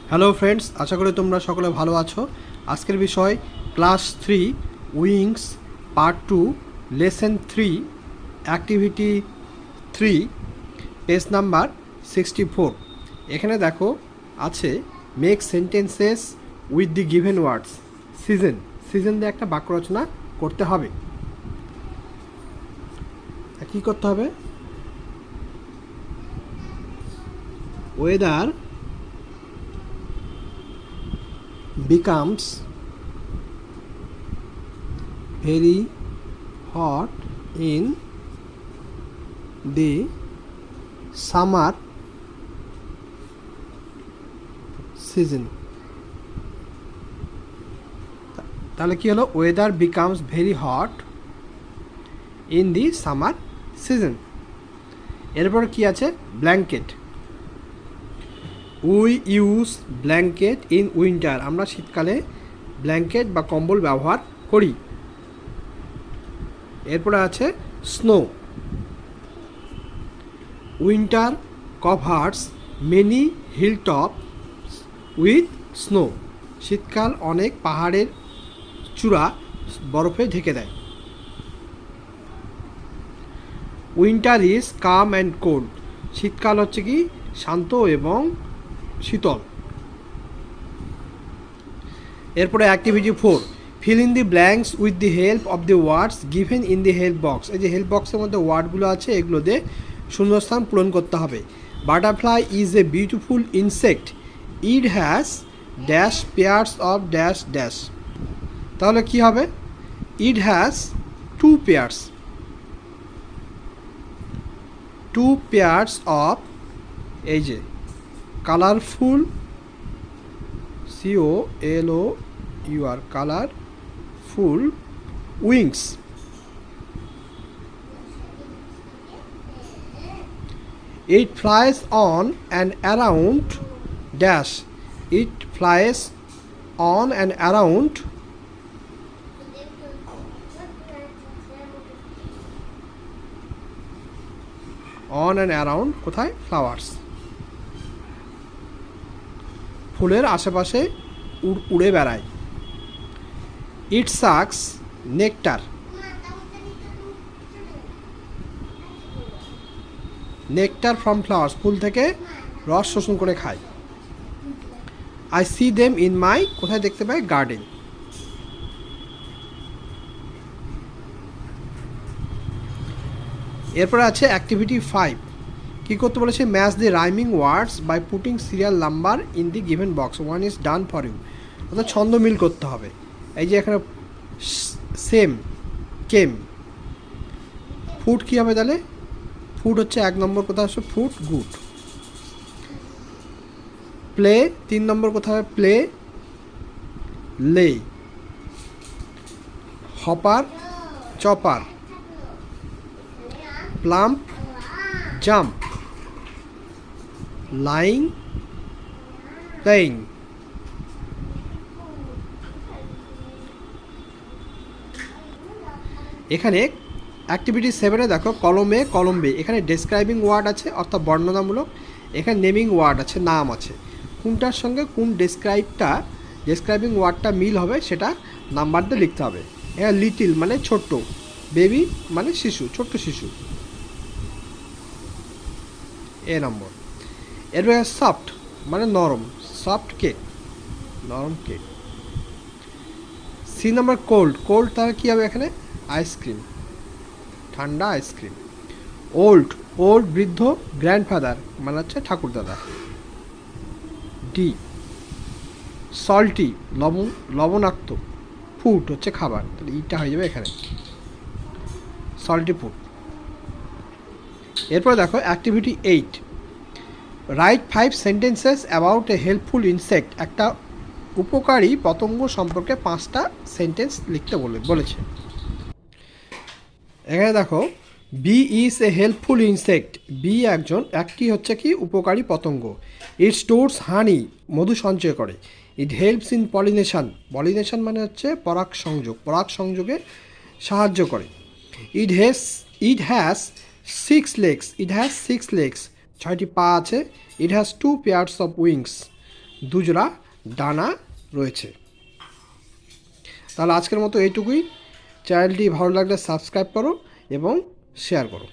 Hello friends, আশা করি তোমরা সকলে ভালো আছো। আজকের বিষয় class 3 wings part 2 lesson 3 activity 3 page number 64। এখানে দেখো আছে make sentences with the given words. Season দিয়ে একটা বাক্য রচনা করতে হবে। কী করতে হবে? Weather becomes very hot in the summer season. তাহলে কি হলো? Weather becomes very hot in the summer season. এরপর কি আছে? Blanket. We use blanket in winter. আমরা শীতকালে ব্ল্যাঙ্কেট বা কম্বল ব্যবহার করি। এরপরে আছে snow. Winter covers many hill top with snow. শীতকাল অনেক পাহাড়ের চূড়া বরফে ঢেকে দেয়। Winter is calm and cold. শীতকাল হচ্ছে কি শান্ত এবং শীতল। এরপরে activity 4, fill in the blanks with the help of the words given in the help box. এই যে হেল্প বক্সের মধ্যে ওয়ার্ডগুলো আছে, এগুলো দিয়ে শূন্যস্থান পূরণ করতে হবে। Butterfly is a beautiful insect, it has dash pairs of dash dash. তাহলে কি হবে? It has to pairs of, এই যে colourful, COLOUR colourful wings. It flies on and around dash. It flies on and around কোথায়? Flowers. ফুলের আশেপাশে উড়ে বেড়ায়। ইট সাকস নেকটার ফ্রম ফ্লাওয়ার্স। ফুল থেকে রস শোষণ করে খায়। I C them in my, কোথায় দেখতে পাই? গার্ডেন। এরপরে আছে অ্যাক্টিভিটি 5। কী করতে বলেছে? Match the rhyming words by putting serial number in the given box, one is done for you. অর্থাৎ ছন্দ মিল করতে হবে। এই যে এখানে সেম, কেম, ফুট কী হবে তাহলে? ফুট হচ্ছে 1 নম্বর, কোথায় আসবে? Foot, good. প্লে 3 নম্বর, কোথায় হবে? প্লে, লে। Hopper, chopper. Plump, jump. Lying, playing. এখানে অ্যাক্টিভিটি 7-এ দেখো কলমে কলম্বে। এখানে ডেসক্রাইবিং ওয়ার্ড আছে অর্থাৎ বর্ণনামূলক, এখানে নেমিং ওয়ার্ড আছে, নাম আছে। কোনটার সঙ্গে কোন ডেসক্রাইবিং ওয়ার্ডটা মিল হবে সেটা নাম্বার দিয়ে লিখতে হবে। এখানে লিটিল মানে ছোট্ট, বেবি মানে শিশু, ছোট্ট শিশু, এ নম্বর। এরপরে সফট মানে নরম, সফট কেক, নরম কেক। সি নাম্বার কোল্ড তাহলে কী হবে? এখানে আইসক্রিম, ঠান্ডা আইসক্রিম। ওল্ড বৃদ্ধ, গ্র্যান্ডফাদার মানে হচ্ছে ঠাকুরদাদা। ডি সল্টি লবণাক্ত, ফুড হচ্ছে খাবার, তাহলে ইটা হয়ে যাবে এখানে সল্টি ফুড। এরপর দেখো activity 8, right 5 sentences about a helpful insect. একটা উপকারী পতঙ্গ সম্পর্কে 5টা সেন্টেন্স লিখতে বলেছে। এখানে দেখো bee is a helpful insect. একটি হচ্ছে কি উপকারী পতঙ্গ। ইট স্টোরস হানি, মধু সঞ্চয় করে। ইট হেল্পস ইন পলিনেশন মানে হচ্ছে পরাগ সংযোগে সাহায্য করে। ইট হ্যাজ 6 legs, 6টি পা আছে। It has 2 pairs of wings, দুজোড়া ডানা রয়েছে। তাহলে আজকের মতো এইটুকুই। চ্যানেলটি ভালো লাগলে সাবস্ক্রাইব করো এবং শেয়ার করো।